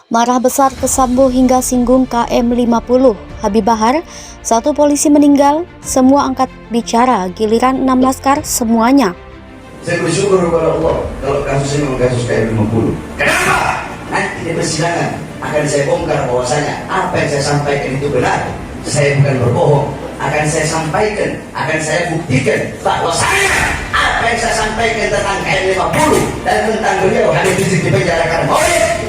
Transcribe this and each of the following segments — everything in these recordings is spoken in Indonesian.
Marah besar kesambung hingga singgung KM 50. Habib Bahar, satu polisi meninggal, semua angkat bicara, giliran 6 laskar semuanya. Saya bersyukur kepada Allah kalau kasus ini memang kasus KM 50. Kenapa? Nanti di persidangan akan saya bongkar bahwasanya apa yang saya sampaikan itu benar. Saya bukan berbohong. Akan saya sampaikan, akan saya buktikan bahwasanya apa yang saya sampaikan tentang KM 50 dan tentang beliau Habib Rizik di penjara karena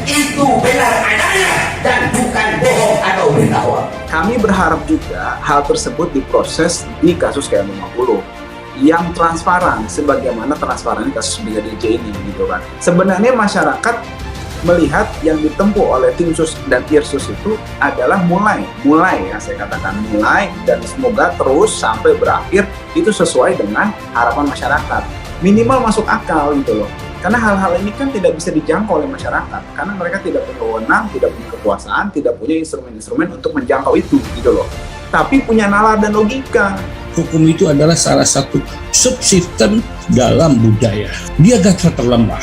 itu benar adanya dan bukan bohong atau berita hoax. Kami berharap juga hal tersebut diproses di kasus KM 50 yang transparan, sebagaimana transparan kasus Brigadir J ini, gitu kan. Sebenarnya masyarakat melihat yang ditempuh oleh tim sus dan irsus itu adalah mulai ya, saya katakan mulai, dan semoga terus sampai berakhir itu sesuai dengan harapan masyarakat, minimal masuk akal gitu loh. Karena hal-hal ini kan tidak bisa dijangkau oleh masyarakat karena mereka tidak punya wewenang, tidak punya kekuasaan, tidak punya instrumen-instrumen untuk menjangkau itu gitu loh. Tapi punya nalar dan logika. Hukum itu adalah salah satu subsistem dalam budaya. Dia gak terlemah.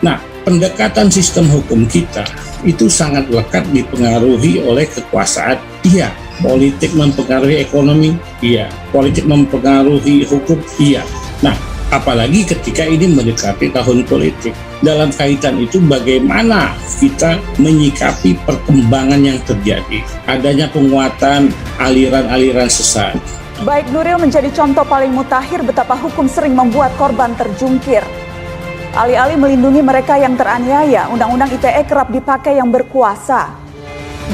Nah, pendekatan sistem hukum kita itu sangat lekat dipengaruhi oleh kekuasaan. Iya, politik mempengaruhi ekonomi. Iya, politik mempengaruhi hukum. Iya. Nah, apalagi ketika ini mendekati tahun politik. Dalam kaitan itu bagaimana kita menyikapi perkembangan yang terjadi. Adanya penguatan aliran-aliran sesat. Baik Nuril menjadi contoh paling mutakhir betapa hukum sering membuat korban terjungkir. Alih-alih melindungi mereka yang teraniaya, Undang-Undang ITE kerap dipakai yang berkuasa.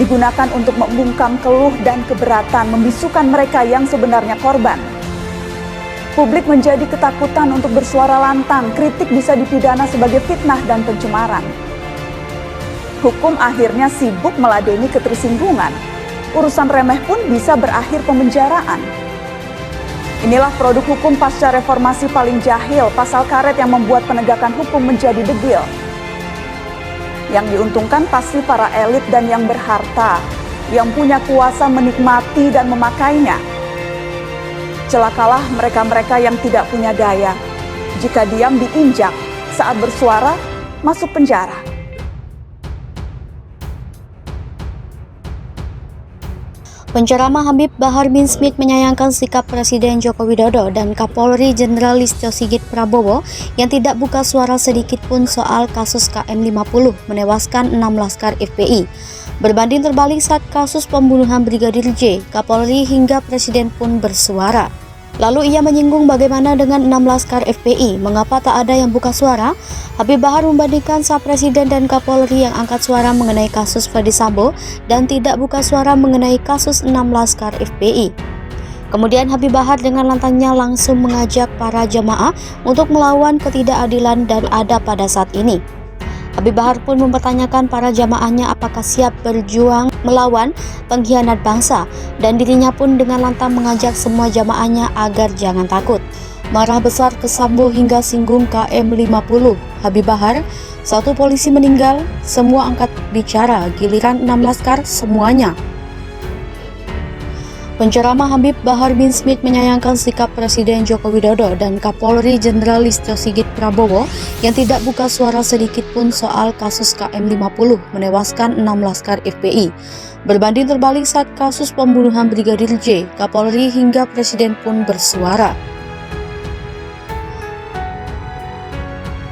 Digunakan untuk membungkam keluh dan keberatan, membisukan mereka yang sebenarnya korban. Publik menjadi ketakutan untuk bersuara lantang, kritik bisa dipidana sebagai fitnah dan pencemaran. Hukum akhirnya sibuk meladeni ketersinggungan. Urusan remeh pun bisa berakhir pemenjaraan. Inilah produk hukum pasca reformasi paling jahil, pasal karet yang membuat penegakan hukum menjadi degil. Yang diuntungkan pasti para elit dan yang berharta, yang punya kuasa menikmati dan memakainya. Celakalah mereka-mereka yang tidak punya daya. Jika diam diinjak, saat bersuara masuk penjara. Penceramah Habib Bahar bin Smith menyayangkan sikap Presiden Joko Widodo dan Kapolri Jenderal Listio Sigit Prabowo yang tidak buka suara sedikit pun soal kasus KM 50 menewaskan 6 laskar FPI. Berbanding terbalik saat kasus pembunuhan Brigadir J, Kapolri hingga Presiden pun bersuara. Lalu ia menyinggung bagaimana dengan 6 laskar FPI, mengapa tak ada yang buka suara? Habib Bahar membandingkan saat Presiden dan Kapolri yang angkat suara mengenai kasus Ferdy Sambo dan tidak buka suara mengenai kasus 6 laskar FPI. Kemudian Habib Bahar dengan lantangnya langsung mengajak para jamaah untuk melawan ketidakadilan dan ada pada saat ini. Habib Bahar pun mempertanyakan para jamaahnya apakah siap berjuang melawan pengkhianat bangsa, dan dirinya pun dengan lantang mengajak semua jamaahnya agar jangan takut. Marah besar kesambung hingga singgung KM 50. Habib Bahar, satu polisi meninggal, semua angkat bicara, giliran 6 laskar semuanya. Penceramah Habib Bahar bin Smith menyayangkan sikap Presiden Joko Widodo dan Kapolri Jenderal Listio Sigit Prabowo yang tidak buka suara sedikit pun soal kasus KM 50 menewaskan 6 laskar FPI. Berbanding terbalik saat kasus pembunuhan Brigadir J, Kapolri hingga Presiden pun bersuara.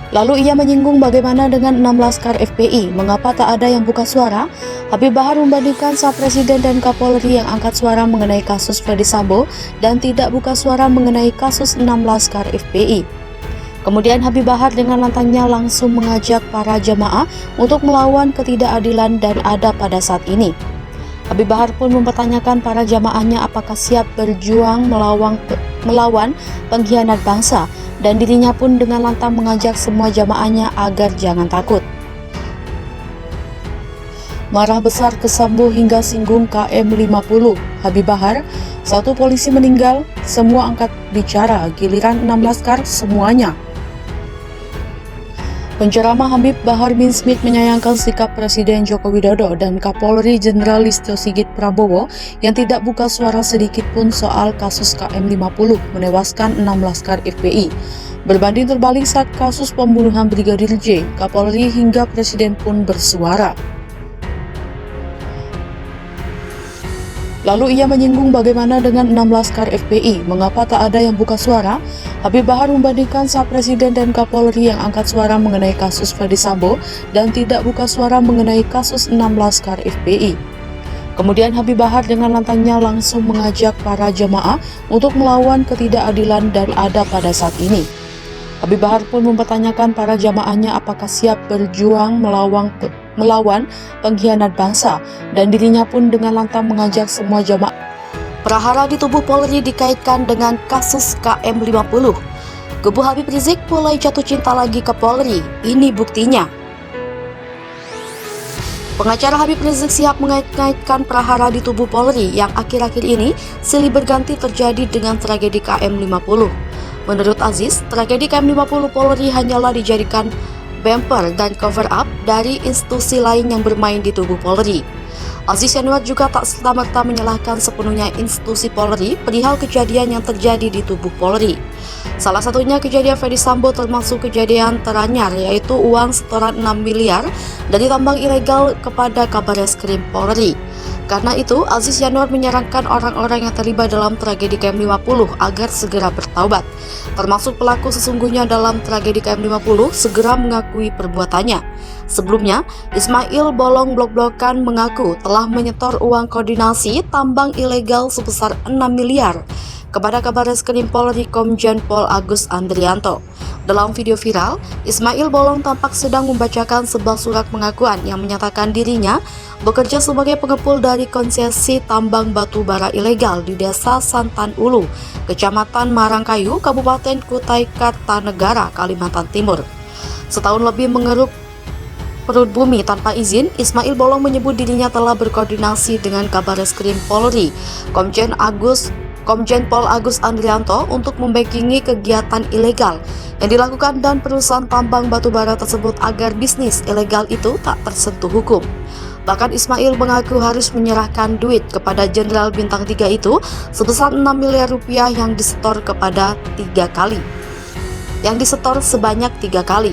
Lalu ia menyinggung bagaimana dengan 6 laskar FPI, mengapa tak ada yang buka suara? Habib Bahar membandingkan saat Presiden dan Kapolri yang angkat suara mengenai kasus Ferdy Sambo dan tidak buka suara mengenai kasus 6 laskar FPI. Kemudian Habib Bahar dengan lantangnya langsung mengajak para jamaah untuk melawan ketidakadilan dan ada pada saat ini. Habib Bahar pun mempertanyakan para jamaahnya apakah siap berjuang melawan pengkhianat bangsa, dan dirinya pun dengan lantang mengajak semua jamaahnya agar jangan takut. Marah besar kesambung hingga singgung KM 50. Habib Bahar, satu polisi meninggal, semua angkat bicara, giliran 6 laskar semuanya. Penceramah Habib Bahar bin Smith menyayangkan sikap Presiden Joko Widodo dan Kapolri Jenderal Listio Sigit Prabowo yang tidak buka suara sedikit pun soal kasus KM 50 menewaskan 6 laskar FPI. Berbanding terbalik saat kasus pembunuhan Brigadir J, Kapolri hingga Presiden pun bersuara. Lalu ia menyinggung bagaimana dengan 6 laskar FPI, mengapa tak ada yang buka suara. Habib Bahar membandingkan saat Presiden dan Kapolri yang angkat suara mengenai kasus Ferdy Sambo dan tidak buka suara mengenai kasus 6 laskar FPI. Kemudian Habib Bahar dengan lantangnya langsung mengajak para jemaah untuk melawan ketidakadilan dan ada pada saat ini. Habib Bahar pun mempertanyakan para jamaahnya apakah siap berjuang melawan pengkhianat bangsa, dan dirinya pun dengan lantang mengajak semua jamaah. Prahara di tubuh Polri dikaitkan dengan kasus KM50. Kubu Habib Rizik mulai jatuh cinta lagi ke Polri, ini buktinya. Pengacara Habib Rizik Syihab mengait-ngaitkan prahara di tubuh Polri yang akhir-akhir ini silih berganti terjadi dengan tragedi KM50. Menurut Aziz, tragedi KM50 Polri hanyalah dijadikan bumper dan cover up dari institusi lain yang bermain di tubuh Polri. Aziz Yanuar juga tak serta-merta menyalahkan sepenuhnya institusi Polri perihal kejadian yang terjadi di tubuh Polri. Salah satunya kejadian Ferdy Sambo, termasuk kejadian teranyar yaitu uang setoran 6 miliar dari tambang ilegal kepada Kabareskrim Polri. Karena itu, Aziz Yanuar menyarankan orang-orang yang terlibat dalam tragedi KM50 agar segera bertaubat, termasuk pelaku sesungguhnya dalam tragedi KM50 segera mengakui perbuatannya. Sebelumnya, Ismail Bolong Blok-Blokan mengaku telah menyetor uang koordinasi tambang ilegal sebesar 6 miliar kepada Kabareskrim Polri Komjen Pol Agus Andrianto. Dalam video viral, Ismail Bolong tampak sedang membacakan sebuah surat pengakuan yang menyatakan dirinya bekerja sebagai pengepul dari konsesi tambang batu bara ilegal di Desa Santan Ulu, Kecamatan Marangkayu, Kabupaten Kutai Kartanegara, Kalimantan Timur. Setahun lebih mengeruk perut bumi tanpa izin, Ismail Bolong menyebut dirinya telah berkoordinasi dengan Kabareskrim Polri, Komjen Pol Agus Andrianto untuk membackingi kegiatan ilegal yang dilakukan dan perusahaan tambang batubara tersebut agar bisnis ilegal itu tak tersentuh hukum. Bahkan Ismail mengaku harus menyerahkan duit kepada Jenderal Bintang 3 itu sebesar 6 miliar rupiah yang disetor sebanyak 3 kali.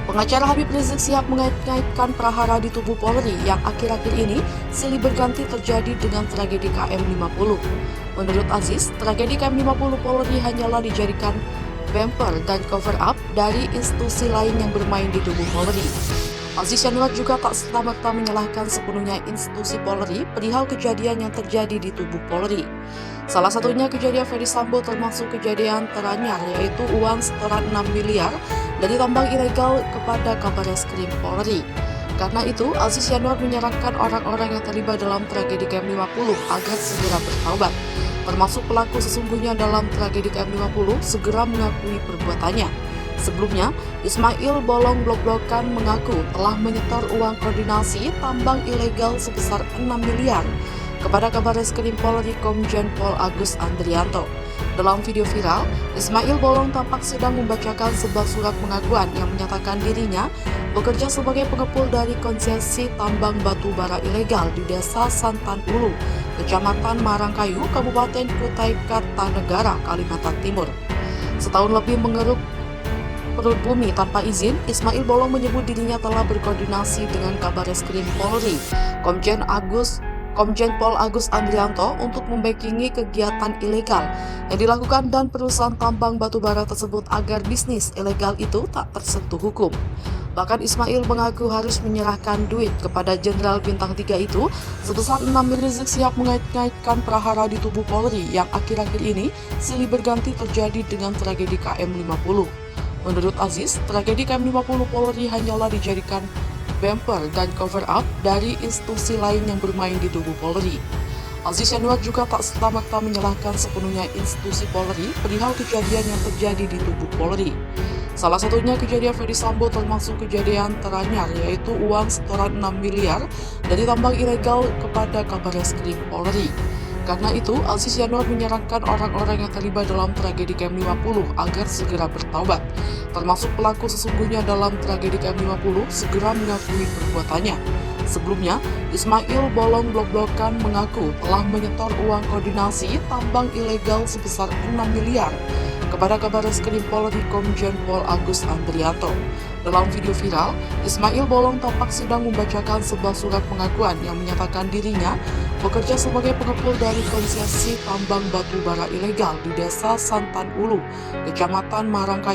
Pengacara Habib Rizik Syihab mengait-ngaitkan prahara di tubuh Polri yang akhir-akhir ini silih berganti terjadi dengan tragedi KM50. Menurut Aziz, tragedi KM50 Polri hanyalah dijadikan bumper dan cover up dari institusi lain yang bermain di tubuh Polri. Aziz Yanuar juga tak serta-merta menyalahkan sepenuhnya institusi Polri perihal kejadian yang terjadi di tubuh Polri. Salah satunya kejadian Ferdy Sambo, termasuk kejadian teranyar yaitu uang setoran 6 miliar dari tambang ilegal kepada Kabareskrim Polri. Karena itu, Aziz Yanuar menyarankan orang-orang yang terlibat dalam tragedi KM50 agar segera bertaubat, termasuk pelaku sesungguhnya dalam tragedi KM50 segera mengakui perbuatannya. Sebelumnya, Ismail Bolong Blok-Blokan mengaku telah menyetor uang koordinasi tambang ilegal sebesar 6 miliar kepada Kabareskrim Polri Komjen Pol Agus Andrianto. Dalam video viral, Ismail Bolong tampak sedang membacakan sebuah surat pengakuan yang menyatakan dirinya bekerja sebagai pengepul dari konsesi tambang batu bara ilegal di Desa Santan Ulu, Kecamatan Marangkayu, Kabupaten Kutai Kartanegara, Kalimantan Timur. Setahun lebih mengeruk perut bumi tanpa izin, Ismail Bolong menyebut dirinya telah berkoordinasi dengan Kabareskrim Polri, Komjen Pol Agus Andrianto untuk membackingi kegiatan ilegal yang dilakukan dan perusahaan tambang batubara tersebut agar bisnis ilegal itu tak tersentuh hukum. Bahkan Ismail mengaku harus menyerahkan duit kepada Jenderal Bintang 3 itu sebesar 6 miliar. Rizik Syihab mengait-ngaitkan prahara di tubuh Polri yang akhir-akhir ini silih berganti terjadi dengan tragedi KM50. Menurut Aziz, tragedi KM50 Polri hanyalah dijadikan bumper dan cover up dari institusi lain yang bermain di tubuh Polri. Aziz Yanuar juga tak serta-merta menyalahkan sepenuhnya institusi Polri perihal kejadian yang terjadi di tubuh Polri. Salah satunya kejadian Ferdy Sambo, termasuk kejadian teranyar yaitu uang setoran 6 miliar dari tambang ilegal kepada Kabareskrim Polri. Karena itu, Aziz Yanuar menyarankan orang-orang yang terlibat dalam tragedi KM50 agar segera bertaubat, termasuk pelaku sesungguhnya dalam tragedi KM50 segera mengakui perbuatannya. Sebelumnya, Ismail Bolong Blok-Blokan mengaku telah menyetor uang koordinasi tambang ilegal sebesar 6 miliar kepada Kabareskrim Polri Komjen Pol Agus Andrianto. Dalam video viral, Ismail Bolong tampak sedang membacakan sebuah surat pengakuan yang menyatakan dirinya bekerja sebagai pengepul dari konsesi tambang batu bara ilegal di Desa Santan Ulu, Kecamatan Marangkayu,